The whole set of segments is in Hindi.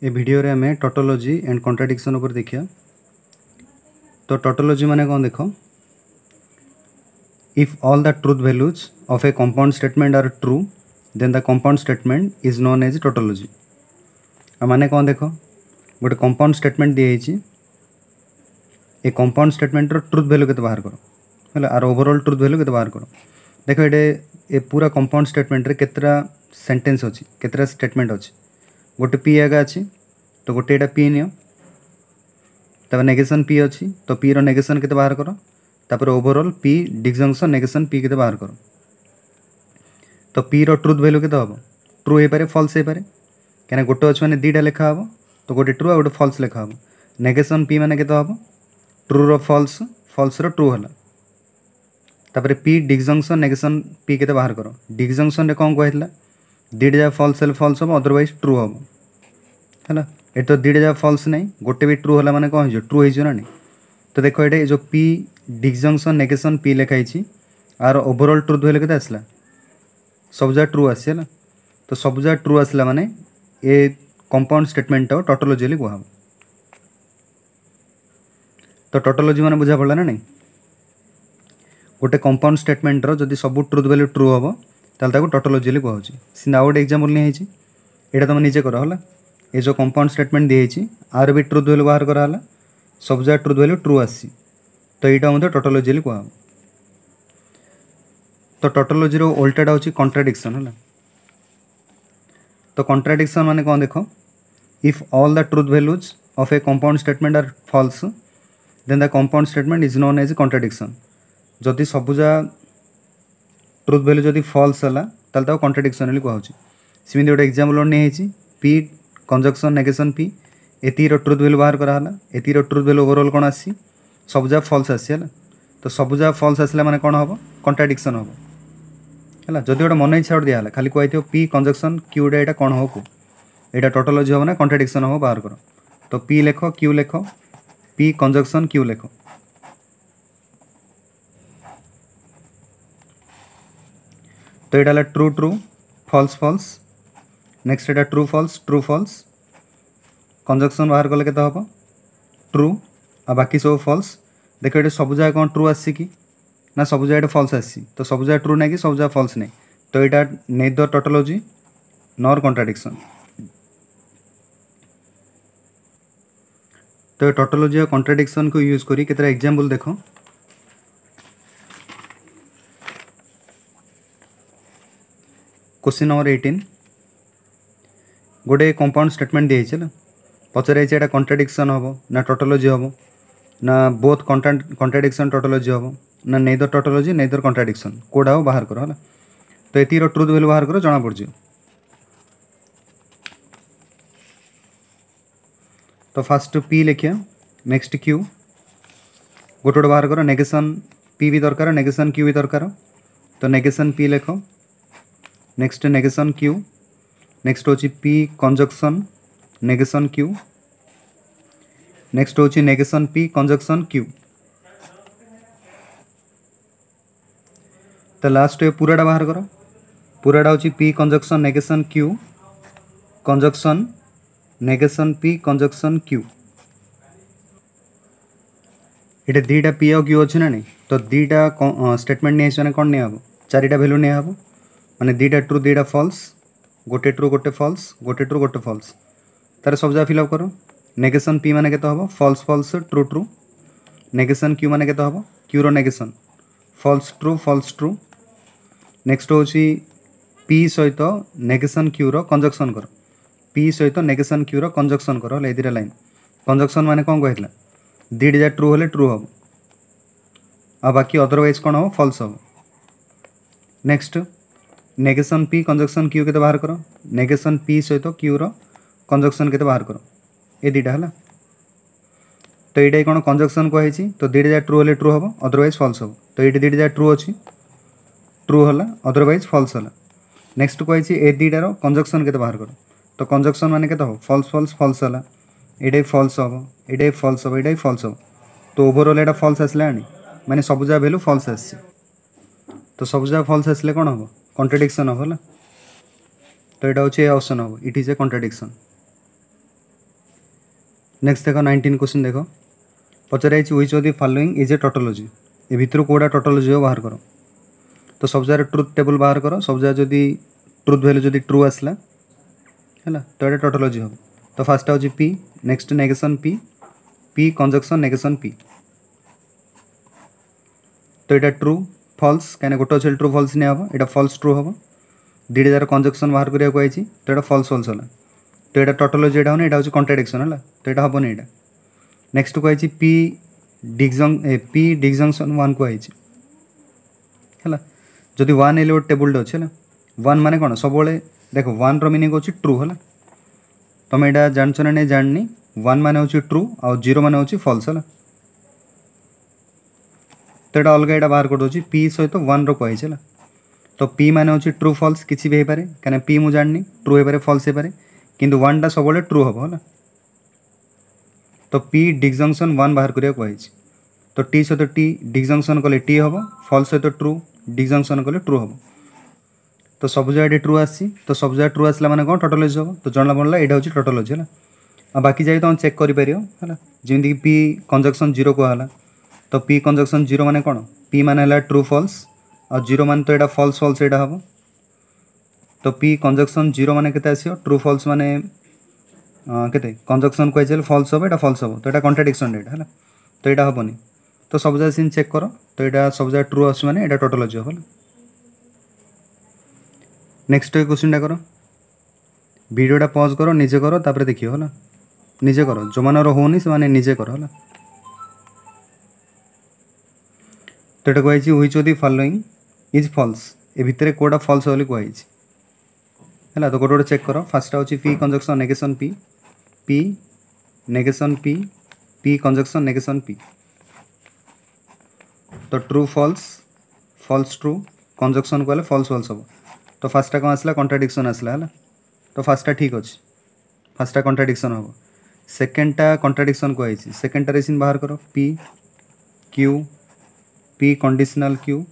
ए वीडियो रे हमें टोटोलॉजी एंड कॉन्ट्राडिक्शन ऊपर देखिया। तो टोटोलॉजी माने कौन देखो, if all the truth values of a compound statement are true then the compound statement is known as tautology. माने कौन देखो, गोटे कंपाउंड स्टेटमेंट दी जाइए, ए कंपाउंड स्टेटमेंट रो ट्रूथ वैल्यू केते बाहर करो है, आर ओवरऑल ट्रूथ वैल्यू केते बाहर करो। देखो ये पूरा कंपाउंड स्टेटमेंट रे केतरा सेंटेंस अच्छी, केतरा स्टेटमेंट अच्छी। गोटे पी आगे अच्छी तो गोटे एटा पी नियो, तब नेगेशन पी अच्छी तो पी रो नेगेशन केते बाहर करो, तापर overall P disjunction negation P केते बाहर करो। तो पी रो ट्रूथ वैल्यू केते हबो, ट्रू हे पारे फॉल्स हे पारे, कने गोटे अछि माने दीटा लेखा हबो, तो गोटे ट्रू आ गोटे फॉल्स लेखा हबो। नेगेशन पी माने केते हबो, ट्रू रो फॉल्स, फॉल्स रो ट्रू हला। तापर पी डिसजंक्शन नेगेशन पी केते बाहर करो। डिसजंक्शन रे कोन कहैतला, दीटा जा फॉल्स हेले फॉल्स हबो, अदरवाइज ट्रू हबो हैला। ए तो दीटा जा फॉल्स नहीं, गोटे भी ट्रू हला माने कोन हो जो ट्रू हो जो ना नहीं। तो देखो ये जो पी डिसजंक्शन नेगेशन पी लिखाई छी, आर ओवरऑल ट्रूथ वैल्यू केते आसला, सब जा ट्रू आसी है। तो सब जा ट्रू आसला माने ए कंपाउंड स्टेटमेंट टा टोटोलॉजी ले कहब। तो टोटोलॉजी माने बुझा पड़ला ना नहीं। गोटे कंपाउंड स्टेटमेंट रो जदी सब ट्रूथ वैल्यू ट्रू हबो ताल ताको टोटोलॉजी ले कहउची। सिना आउट एग्जांपल नै हेची, एटा तुम निजे करो हला। ए जो कंपाउंड स्टेटमेंट दी हेची आर भी ट्रूथ वैल्यू बाहर करा हला, सब जा ट्रूथ वैल्यू ट्रू आसी, तो एटा मते टोटोलॉजी ले कहब। तो टोटोलॉजी रो उल्टाटा होची कॉन्ट्राडिक्शन हला। तो कॉन्ट्राडिक्शन माने कोन देखो, if all the truth values of a compound statement are false then the compound statement is known as contradiction. जदि सबुजा ट्रूथ वैल्यू जदि फॉल्स हला ताल ताको कॉन्ट्राडिक्शन ले कहउची। सिमिति गोटे एग्जांपल नै हेची, पी कंजक्शन नेगेशन पी, एती रो ट्रूथ वैल्यू बाहर करा हला, एती रो ट्रूथ वैल्यू ओवरऑल कोन आसी, सबुजा फॉल्स आसी हला। तो सबुजा फॉल्स आसला माने कोन हबो, कॉन्ट्राडिक्शन हबो हला। जदि गोटे मन इच्छा दिया हला, खाली कहैथियो पी कंजक्शन क्यू डे एटा कोन हो को, एटा टोटोलॉजी हबो ना कॉन्ट्राडिक्शन हबो, बाहर करो। तो पी लेखो क्यू लेखो, पी कंजक्शन क्यू लेखो। तो ये डाला true true false false, next एटा ट्रू फॉल्स, कंजक्शन बाहर कले केते हबो ट्रू, आ बाकी सब फॉल्स। देखो ये सब जगह कौन ट्रू आसी कि ना, सब जगह फॉल्स आसी, तो सब जगह ट्रू नहीं कि सब जगह फॉल्स नहीं। तो ये नेदर टोटोलॉजी नॉर कॉन्ट्राडिक्शन। तो ये टोटोलॉजी और कॉन्ट्राडिक्शन को यूज करी केतरा एग्जांपल देखो। क्वेश्चन नंबर 18, गोटे कंपाउंड स्टेटमेंट दी है, पचारे एटा कॉन्ट्राडिक्शन हम ना टोटोलॉजी हम ना बोथ कॉन्ट्राडिक्शन टोटोलॉजी हम ना नेदर टोटोलॉजी नेदर कॉन्ट्राडिक्शन, कोडा हो बाहर करो है। तो ये ट्रूथ वैल्यू बाहर करो, जना पड़। तो फास्ट पी लिखिया, नेक्स्ट क्यू, गोटे बाहर करो, नेगेशन पी भी दरकार, नेगेशन क्यू भी दरकार। तो नेगेशन पी लिख, नेक्स्ट नेगेशन क्यू, नेक्स्ट होची P conjunction negation Q, next होची नेगेशन पी कंजक्शन क्यू। तो लास्ट पूराटा बाहर करो, पूराटा होची P conjunction negation Q conjunction negation P conjunction Q. ये दीटा पी और क्यू अच्छे ना नहीं, तो दीटा स्टेटमेंट नहीं कौन नहीं हम, चारिटा भैल्यू नहीं हम माने दीटा ट्रू दीटा फॉल्स, गोटे ट्रू गोटे फॉल्स, गोटे ट्रू गोटे फॉल्स। तार सब जगह फिलअप करो। नेगेशन पी माने केते हबो, false false true true. Negation Q माने केते हबो, क्यू रो नेगेशन फॉल्स ट्रू। नेक्स्ट होची पी सहित नेगेशन क्यू रो कंजक्शन करो, पी सहित नेगेशन क्यू रो कंजक्शन करो ले दीटा लाइन। कंजक्शन माने कोन कहैतला, दीटा जा ट्रू होले ट्रू हबो, आ बाकी अदरवाइज कोन हबो फॉल्स हबो। Next negation P conjunction Q के बाहर करो, नेगेशन पी सहित क्यू रो कंजक्शन के बाहर करो, ये दीटा है। तो ये कौन कंजक्शन कही, तो दीटा जा ट्रू होले ट्रू हम, अदरवाइज फॉल्स हम। तो ये दीटा जा ट्रू अच्छी, ट्रू है, अदरवाइज फॉल्स है। नेक्स्ट कही ए दीटार कंजक्शन के बाहर करो, तो कंजक्शन माने केते हो, फॉल्स फॉल्स फॉल्स है, ये फॉल्स हम, ये फॉल्स हम, ये फॉल्स हम। तो ओवरऑल ये फॉल्स आसला माने सब जगह वैल्यू फॉल्स आसी। तो सब जगह फॉल्स आसले कौन हम, कॉन्ट्राडिक्शन हम है। तो यहाँ हूँ ऑप्शन हम, it is a contradiction. Next देख 19 क्वेश्चन देख पचार which of the following is a tautology ए भितर कोड़ा टोटोलॉजी हो बाहर कर तो सब जगह ट्रुथ टेबल बाहर कर सब जगह जदि ट्रुथ वैल्यू जदि ट्रू आसला है तो ये टोटोलॉजी हम तो फास्ट हूँ P next negation P P conjunction negation P तो यहाँ ट्रू फल्स कहीं गोटे अच्छे ट्रू फल्स नहीं हम यहाँ फल्स ट्रू हम दुईटा जार कंजक्शन बाहर करा तो यहाँ फल्स फल्स है तो यहाँ टोटोलॉजी यहाँ होनी यहाँ हूँ कॉन्ट्राडिक्शन है तो यहाँ हेनी यहाँ नेक्स्ट कही पी डिजंक्शन वन कही है जदि वन एले गोटे टेबुल अच्छे है वन माने कौन सब देख वन मीनिंग हो ट्रू है तुम यहाँ जानच ना नहीं जाननी वन माने हूँ ट्रू आ जीरो माने हूँ फल्स है तो यहाँ अलग यहाँ बाहर कर दूसरी पी सहित वन रही है तो पी माने हूँ ट्रू फल्स किसी भी हो पाए कहीं पी मुझे जाननी ट्रू हो पाए फल्स हो पाए किंतु वन टा सब ट्रू हम है तो पी डिजंक्शन वन बाहर करिया कही तो टी सहित टी डिजंक्शन कले टी हम फल्स सहित ट्रू डिजंक्शन कले ट्रू हम तो सब जगह ट्रू आसी तो सब जगह ट्रू आसला माने कौन टोटोलॉजी हम तो जना पड़ा यहाँ हूँ टोटोलॉजी है आ बाकी जाए तुम चेक कर जमीक पी कंजक्शन जीरो कहला तो पी कंजक्शन जीरो माने कौन पी माने ट्रू फल्स और जीरो माने तो यहाँ फल्स फल्स यहाँ हम तो पी कंजक्शन जीरो माने केते आसियो ट्रू फल्स माने केते कंजक्शन कही फल्स हम यहाँ फल्स हम तो यहाँ कॉन्ट्राडिक्शन यहाँ है तो यहाँ हेनी तो सब जगह सीन चेक कर तो यहाँ सब जगह ट्रू आस मैंने यहाँ टोटोलॉजी हम नेक्स्ट क्वेश्चन कर वीडियोटा पॉज कर निजे कर तापर देखियो है निजे कर जो मान होनी से निजे कर है तो यहाँ कही which of the following is false ए भितर कोड़ा फल्स बोली कही है तो गोटे गोटे चेक कर फास्ट हूँ P conjunction negation P P negation P P conjunction negation P तो true false false true conjunction कहले फल्स फल्स हम तो फास्टा कौन आसला कॉन्ट्राडिक्शन आसला है तो फास्टा ठीक अच्छे फास्टा कॉन्ट्राडिक्शन हम सेकेंडटा कॉन्ट्राडिक्शन कही सेकेंडटारे सीन बाहर कर P Q P conditional Q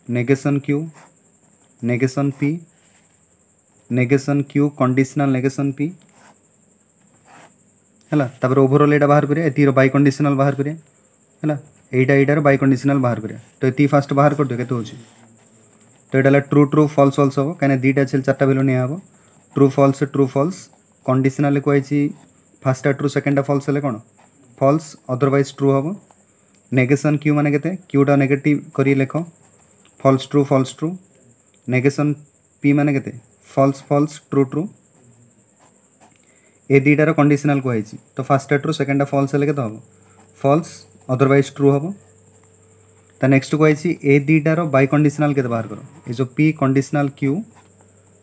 negation P negation Q conditional negation P है तापर ओवरऑल यहाँ बाहर करिया एतिर बाई कंडीशनल बाहर करिया है यहीटार बाई कंडीशनल बाहर करिया तो ये फास्ट बाहर कर दियो केते होची तो यहाँ ट्रू ट्रू फल्स फल्स हम कहीं दुईटा अच्छे चार्टा भैल्यू नहीं हम ट्रू फल्स कंडीशनल कही फास्टा ट्रू सेकेंडा फल्स है कौन फल्स अदरवाइज ट्रू हम नेगेशन क्यू माने केते क्यूटा नेगेटिव करी लेख फल्स ट्रू नेगेशन पी माने केते फल्स फल्स ट्रू ट्रू ए दुईटार कंडीशनल कही तो फास्टा ट्रू सेकेंडा फल्स है हम फल्स अदरवाइज ट्रू हम तो नेक्स्ट कही ए दुईटार बाई कंडीशनल के बाहर कर ये जो पी कंडीशनल क्यू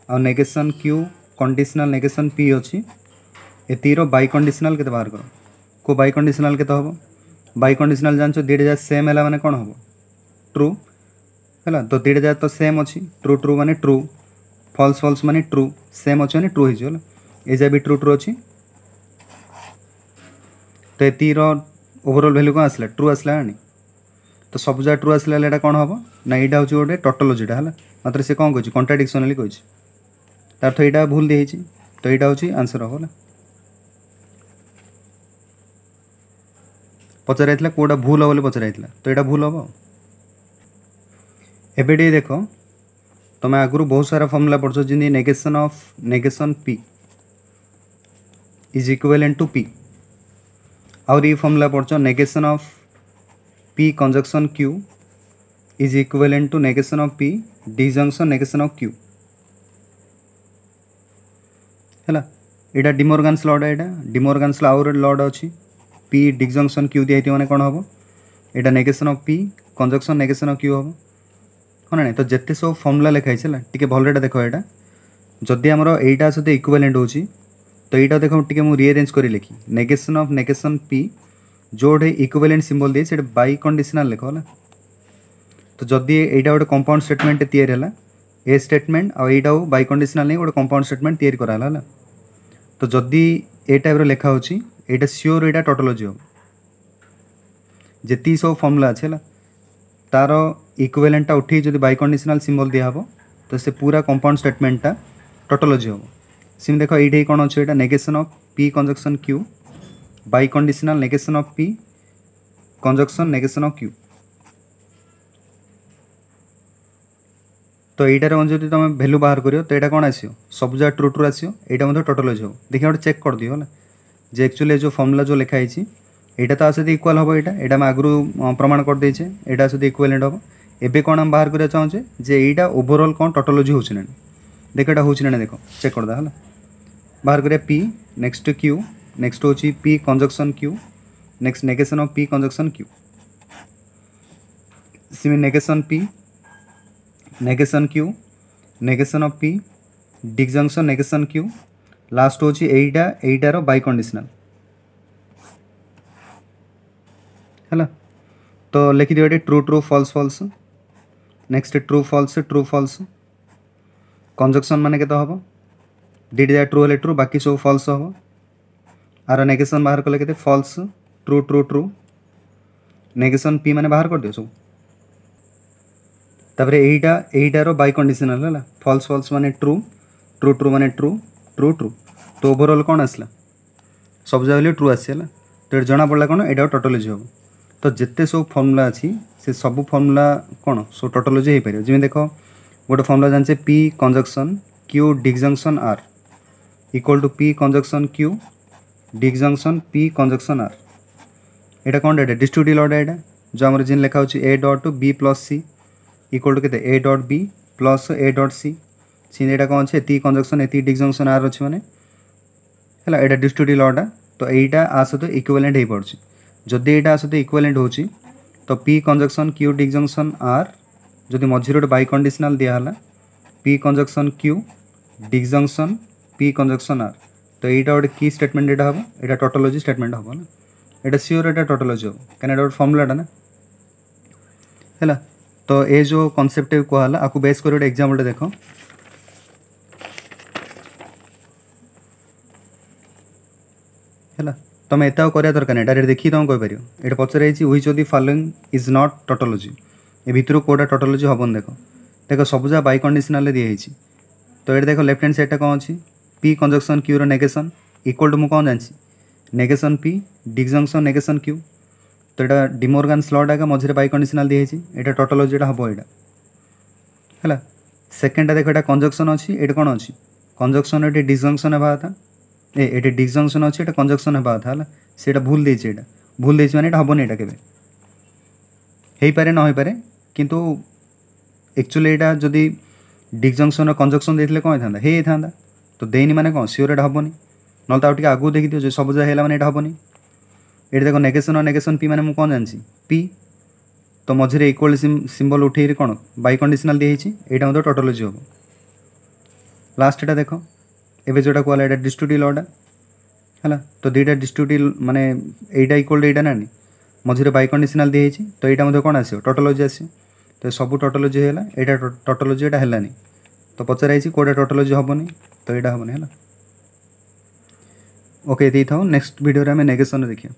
आ negation Q conditional negation P अच्छी ए तीर बाई कंडीशनल के बाहर कर को बाई कंडीशनल के हम बाई कंडीशनल जान दुईटा जाक सेम है माने कौन हम ट्रू है तो दुईटा जाक तो सेम अच्छी ट्रू ट्रू माने ट्रू फल्स फल्स माने ट्रू सेम अच्छे माने ट्रू हो जा भी ट्रू ट्रू अच्छी तो ये ओवरऑल वैल्यू कौन आसला ट्रू आसला नहीं तो सब जगह ट्रू आसला यहाँ कौन हम ना यहाँ हूँ गोटे टोटोलॉजीटा है मात्र से कौन कही कॉन्ट्राडिक्शनली कही तार तो यहाँ भूल दिखाई तो यहाँ हूँ आंसर हम पचर कौटा भूल हम पचर तो यहाँ भूल हम एबे देख तुम आगु बहुत सारा फॉर्मूला पढ़ जमी negation of negation P is equivalent to P और ये फॉर्मूला पढ़ negation of P conjunction Q is equivalent to negation of P disjunction negation of Q है यहाँ डिमोर्गान्स लॉ यहाँ डिमोर्गान्स लॉ आउर लॉ अच्छी पी डिजंक्शन क्यू दिखाई मैंने कौन हम यहाँ negation of P conjunction negation of Q हम हाँ ना तो जिते सब फॉर्मूला लिखाई टे भलटा देख यहाँ जदि आमर यहीटा सहित इक्विवेलेंट हो तो यहाँ देख टे मुझे रिअरेंज कर लिखी नेगेशन ऑफ नेगेशन पी जोड़े इक्विवेलेंट सिंबल दिए से बाई कंडीशनल लिख है तो जदि यहाँ गोटे कंपाउंड स्टेटमेंट तैयारी है ए स्टेटमेंट आ यहाँ बाई कंडीशनल नहीं गोटे कंपाउंड स्टेटमेंट तैयारी कराला तो जदि ए टाइप लिखा हो यहाँ सियोर यहाँ टोटोलॉजी हम जी सब फॉर्मूला अच्छे है तार इक्विवेलेंटा उठी जो बाई कंडीशनल सिंबल दिहब तो से पूरा कंपाउंड स्टेटमेंटा टोटोलॉजी हम सिम देख ये कौन अच्छे यहाँ negation of P conjunction Q by conditional negation of P conjunction negation of Q. तो यहीटार जब तुम भैल्यू बाहर करियो तो यहाँ कौन आसो सब जगह ट्रू ट्रू आसो यहाँ टोटोलॉजी हो। देखिए गोटे चेक कर दियो जे एक्चुअली जो फॉर्मूला जो लिखाई यहाँ तो आसते इक्वाल हम यहाँ आम आगु प्रमाण कर देचे यहाँ आसते इक्वालेंट हम। एबे कौन आम बाहर करा चाहूचे जे यहाँ ओवरऑल कौन टोटोलॉजी हो देख यहाँ हो देख चेक करदा है बाहर करिया पी नेक्स्ट क्यू नेक्स्ट हूँ P conjunction Q next negation of P conjunction Q सिमी negation P negation Q negation of P disjunction negation Q last हूँ एटार बाई कंडीशनल है। तो लिखि दियो true true false false next true false conjunction माने केते हम डीडी ट्रू हेले ट्रू बाकी सब फॉल्स हम आर नेगेशन बाहर कले केते false true true true negation P माने बाहर कर दियो सब तापर एटार बाई कंडीशनल है फॉल्स फॉल्स माने ट्रू ट्रू ट्रू माने ट्रू ट्रू ट्रू तो ओवरऑल कौन आसला सब जगह ट्रू आसला। तो ये जना पड़ा कौन यहाँ टोटोलॉजी हम। तो जिते सब फर्मूला अच्छी से सब फर्मूला कौन सब टोटोलॉजी हो पार जमी देख गोटे फर्मूला जाने P conjunction Q disjunction R equal to P conjunction Q disjunction P conjunction R. यहाँ कौन एटा डिस्ट्रीब्यूटिव लॉ यहाँ जो आम जिन लिखा A dot B plus C equal to के A dot B plus A dot C C यहाँ कौन अच्छे एति कंजक्शन एति डिसजंक्शन आर अच्छे मैंने है यहाँ डिस्ट्रीब्यूटिव लॉटा। तो यहाँ आ सहित इक्विवेलेंट हो पड़े जदि यहाँ सहित इक्विवेलेंट हो तो P conjunction Q disjunction R जदि मझे गोटे बाई कंडीशनल दिहला P conjunction Q disjunction P conjunction R. तो यहाँ गोटे की स्टेटमेंट यहाँ हम यहाँ टोटोलॉजी स्टेटमेंट हम ना यहाँ सियोर यहाँ टोटोलॉजी हम कहीं गोटे फर्मूलाटा ना है। तो ये जो कॉन्सेप्ट कहला आपको बेस कर गोटे एग्जांपल देख है तुम एत कर दरकार नहीं डायरेक्ट देखिए तुम कहीपर ये पचार which of the following is not tautology ए भितर कोटा टोटोलॉजी हम देख देख सब जगह बाई कंडीशनल दिखाई। तो ये देख लेफ्ट हैंड साइड कौन अच्छी पी कंजक्शन क्यू रो नेगेशन इक्वल टू मुझे कौन जानी negation P disjunction negation Q. तो यहाँ डिमोर्गान्स लॉ टा मझे बाई कंडीशनल दिखाई यहाँ टोटोलॉजी हम यहाँ है। सेकेंड देख यहाँ कंजक्शन अच्छी ये कौन अच्छी कंजक्शन ये डिसजंक्शन होगा था ये डिसजंक्शन अच्छी ये कंजक्शन होगा था है से भूल देती यहाँ भूल देती मैंने यहाँ हेनी यहाँ के पारे न हो पारे किंतु एक्चुअली यहाँ जदि डिसजंक्शन कंजक्शन देते कौन होता है तो देनी माने कौन सियोर यहाँ हेनी ना तो आगे आगू देखी दियो सब जगह है यहाँ हेनी। ये देखो नेगेशन और नेगेशन पी मैंने कौन जानी पी तो मझे इक्वल सिंबल उठे कौन बाई कंडीशनल दिखाई यहाँ टोटोलॉजी हम। लास्ट यहाँ देख एवं जोटा कहला यहाँ डिस्ट्रीब्यूटिव लॉटा है। तो दुईटा डिस्ट्रीब्यूटिव माने यहाँ इक्वल यहाँ ना मझे बाई कंडीशनल दिखाई तो यहाँ कौन आसो टोटोलॉजी आसो। तो सब टोटोलॉजी है यहाँ टोटोलॉजी यहाँ है तो पचार कौटा टोटोलॉजी हेनी तो यहाँ हेनी है। ओके ये था नेक्स्ट वीडियो में नेगेशन देखिए।